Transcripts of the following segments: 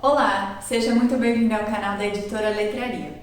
Olá, seja muito bem-vindo ao canal da Editora Letraria.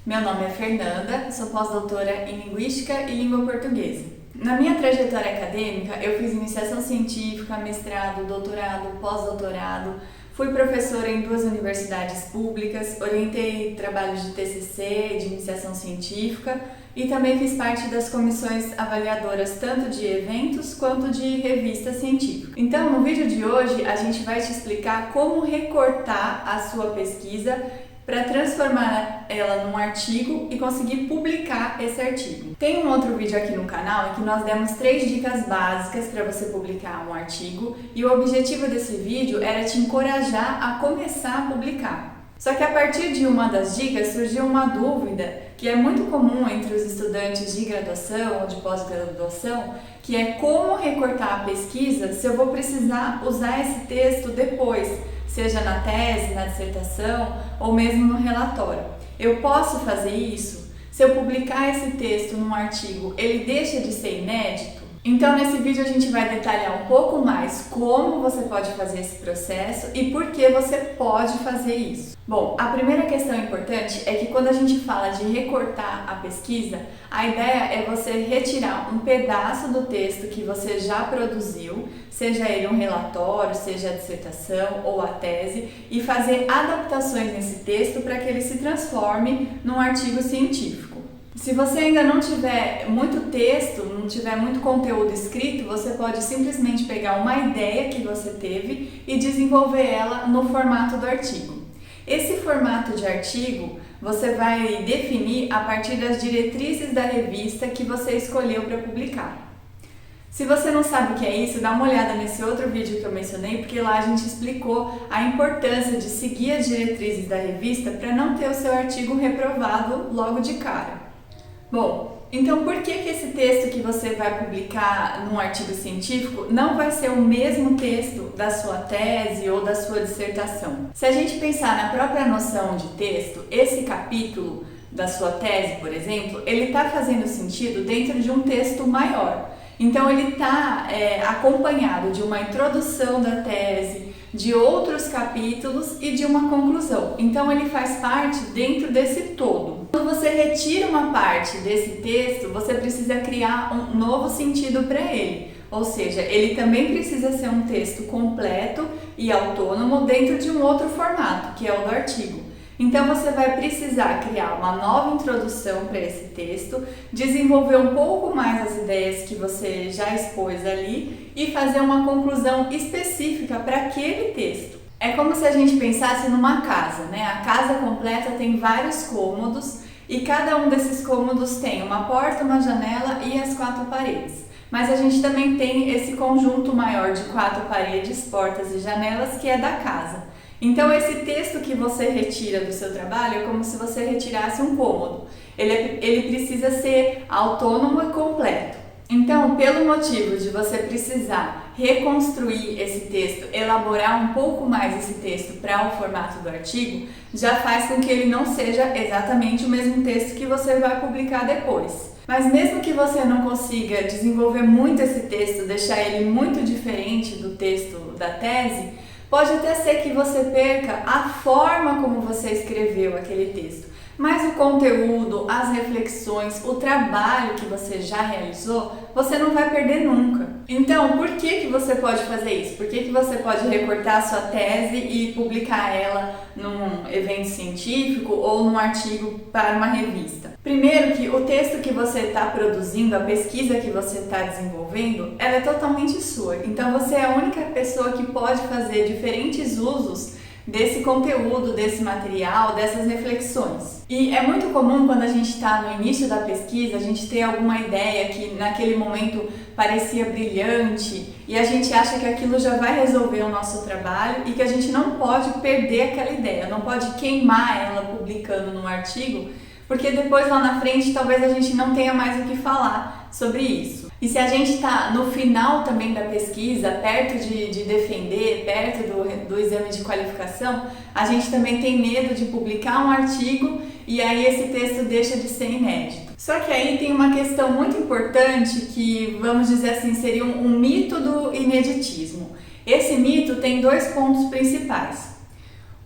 Meu nome é Fernanda, sou pós-doutora em Linguística e Língua Portuguesa. Na minha trajetória acadêmica, eu fiz iniciação científica, mestrado, doutorado, pós-doutorado, fui professora em 2 universidades públicas, orientei trabalhos de TCC, de iniciação científica e também fiz parte das comissões avaliadoras tanto de eventos quanto de revista científica. Então, no vídeo de hoje, a gente vai te explicar como recortar a sua pesquisa para transformar ela num artigo e conseguir publicar esse artigo. Tem um outro vídeo aqui no canal em que nós demos 3 dicas básicas para você publicar um artigo e o objetivo desse vídeo era te encorajar a começar a publicar. Só que a partir de uma das dicas surgiu uma dúvida que é muito comum entre os estudantes de graduação ou de pós-graduação, que é como recortar a pesquisa se eu vou precisar usar esse texto depois, seja na tese, na dissertação ou mesmo no relatório. Eu posso fazer isso? Se eu publicar esse texto num artigo, ele deixa de ser inédito? Então, nesse vídeo a gente vai detalhar um pouco mais como você pode fazer esse processo e por que você pode fazer isso. Bom, a primeira questão importante é que quando a gente fala de recortar a pesquisa, a ideia é você retirar um pedaço do texto que você já produziu, seja ele um relatório, seja a dissertação ou a tese, e fazer adaptações nesse texto para que ele se transforme num artigo científico. Se você ainda não tiver muito texto, não tiver muito conteúdo escrito, você pode simplesmente pegar uma ideia que você teve e desenvolver ela no formato do artigo. Esse formato de artigo você vai definir a partir das diretrizes da revista que você escolheu para publicar. Se você não sabe o que é isso, dá uma olhada nesse outro vídeo que eu mencionei, porque lá a gente explicou a importância de seguir as diretrizes da revista para não ter o seu artigo reprovado logo de cara. Bom, então por que esse texto que você vai publicar num artigo científico não vai ser o mesmo texto da sua tese ou da sua dissertação? Se a gente pensar na própria noção de texto, esse capítulo da sua tese, por exemplo, ele está fazendo sentido dentro de um texto maior. Então ele está acompanhado de uma introdução da tese, de outros capítulos e de uma conclusão. Então ele faz parte dentro desse todo. Quando você retira uma parte desse texto, você precisa criar um novo sentido para ele. Ou seja, ele também precisa ser um texto completo e autônomo dentro de um outro formato, que é o do artigo. Então você vai precisar criar uma nova introdução para esse texto, desenvolver um pouco mais as ideias que você já expôs ali e fazer uma conclusão específica para aquele texto. É como se a gente pensasse numa casa, né? A casa completa tem vários cômodos e cada um desses cômodos tem uma porta, uma janela e as 4 paredes. Mas a gente também tem esse conjunto maior de 4 paredes, portas e janelas que é da casa. Então esse texto que você retira do seu trabalho é como se você retirasse um cômodo. Ele precisa ser autônomo e completo. Então, pelo motivo de você precisar reconstruir esse texto, elaborar um pouco mais esse texto para o formato do artigo, já faz com que ele não seja exatamente o mesmo texto que você vai publicar depois. Mas mesmo que você não consiga desenvolver muito esse texto, deixar ele muito diferente do texto da tese, pode até ser que você perca a forma como você escreveu aquele texto. Mas o conteúdo, as reflexões, o trabalho que você já realizou, você não vai perder nunca. Então, por que você pode fazer isso? Por que você pode recortar a sua tese e publicar ela num evento científico ou num artigo para uma revista? Primeiro que o texto que você está produzindo, a pesquisa que você está desenvolvendo, ela é totalmente sua. Então, você é a única pessoa que pode fazer diferentes usos desse conteúdo, desse material, dessas reflexões. E é muito comum quando a gente está no início da pesquisa, a gente ter alguma ideia que naquele momento parecia brilhante e a gente acha que aquilo já vai resolver o nosso trabalho e que a gente não pode perder aquela ideia, não pode queimar ela publicando num artigo, porque depois lá na frente talvez a gente não tenha mais o que falar sobre isso. E se a gente está no final também da pesquisa, perto de defender, perto do exame de qualificação, a gente também tem medo de publicar um artigo e aí esse texto deixa de ser inédito. Só que aí tem uma questão muito importante que, vamos dizer assim, seria um mito do ineditismo. Esse mito tem 2 pontos principais.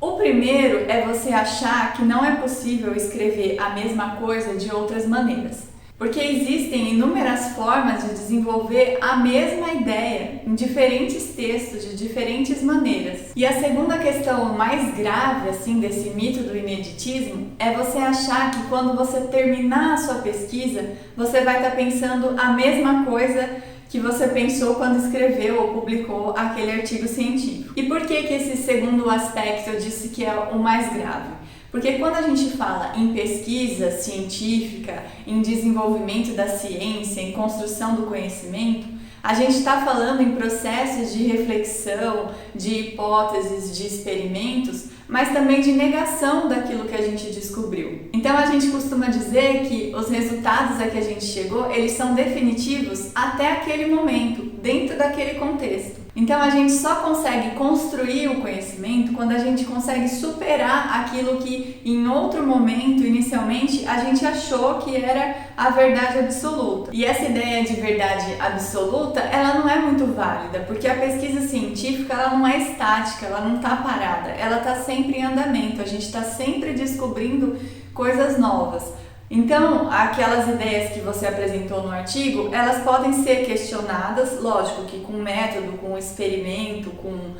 O primeiro é você achar que não é possível escrever a mesma coisa de outras maneiras. Porque existem inúmeras formas de desenvolver a mesma ideia em diferentes textos, de diferentes maneiras. E a segunda questão mais grave assim desse mito do ineditismo é você achar que quando você terminar a sua pesquisa, você vai estar pensando a mesma coisa que você pensou quando escreveu ou publicou aquele artigo científico. E por que esse segundo aspecto eu disse que é o mais grave? Porque quando a gente fala em pesquisa científica, em desenvolvimento da ciência, em construção do conhecimento, a gente está falando em processos de reflexão, de hipóteses, de experimentos, mas também de negação daquilo que a gente descobriu. Então a gente costuma dizer que os resultados a que a gente chegou, eles são definitivos até aquele momento, dentro daquele contexto. Então a gente só consegue construir o conhecimento quando a gente consegue superar aquilo que em outro momento, inicialmente, a gente achou que era a verdade absoluta. E essa ideia de verdade absoluta, ela não é muito válida, porque a pesquisa científica, ela não é estática, ela não está parada, ela está sempre em andamento, a gente está sempre descobrindo coisas novas. Então, aquelas ideias que você apresentou no artigo, elas podem ser questionadas, lógico que com método, com experimento, com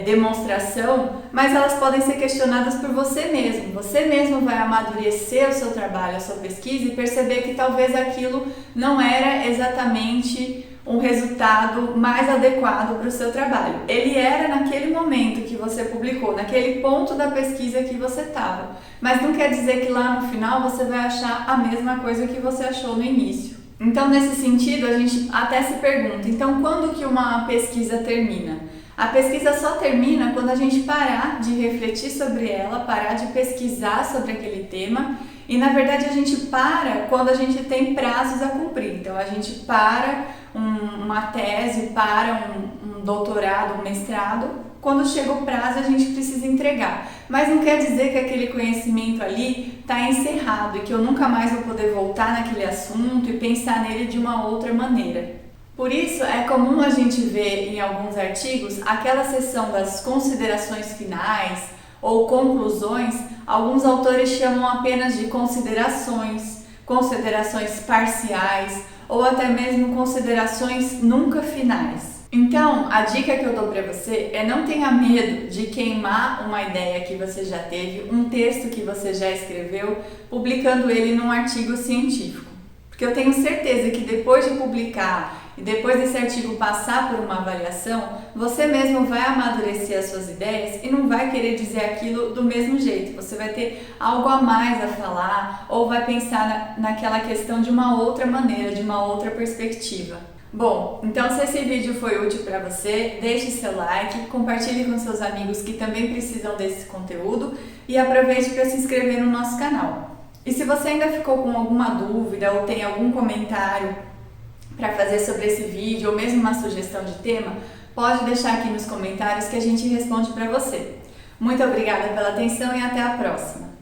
demonstração, mas elas podem ser questionadas por você mesmo. Você mesmo vai amadurecer o seu trabalho, a sua pesquisa e perceber que talvez aquilo não era exatamente um resultado mais adequado para o seu trabalho. Ele era naquele momento que você publicou, naquele ponto da pesquisa que você estava, mas não quer dizer que lá no final você vai achar a mesma coisa que você achou no início. Então, nesse sentido, a gente até se pergunta, então quando que uma pesquisa termina? A pesquisa só termina quando a gente parar de refletir sobre ela, parar de pesquisar sobre aquele tema e, na verdade, a gente para quando a gente tem prazos a cumprir. Então, a gente para uma tese, para um doutorado, um mestrado, quando chega o prazo a gente precisa entregar. Mas não quer dizer que aquele conhecimento ali está encerrado e que eu nunca mais vou poder voltar naquele assunto e pensar nele de uma outra maneira. Por isso, é comum a gente ver em alguns artigos aquela seção das considerações finais ou conclusões, alguns autores chamam apenas de considerações, considerações parciais ou até mesmo considerações nunca finais. Então, a dica que eu dou para você é não tenha medo de queimar uma ideia que você já teve, um texto que você já escreveu, publicando ele num artigo científico. Porque eu tenho certeza que depois de publicar e depois desse artigo passar por uma avaliação, você mesmo vai amadurecer as suas ideias e não vai querer dizer aquilo do mesmo jeito. Você vai ter algo a mais a falar ou vai pensar naquela questão de uma outra maneira, de uma outra perspectiva. Bom, então se esse vídeo foi útil para você, deixe seu like, compartilhe com seus amigos que também precisam desse conteúdo e aproveite para se inscrever no nosso canal. E se você ainda ficou com alguma dúvida ou tem algum comentário para fazer sobre esse vídeo ou mesmo uma sugestão de tema, pode deixar aqui nos comentários que a gente responde para você. Muito obrigada pela atenção e até a próxima!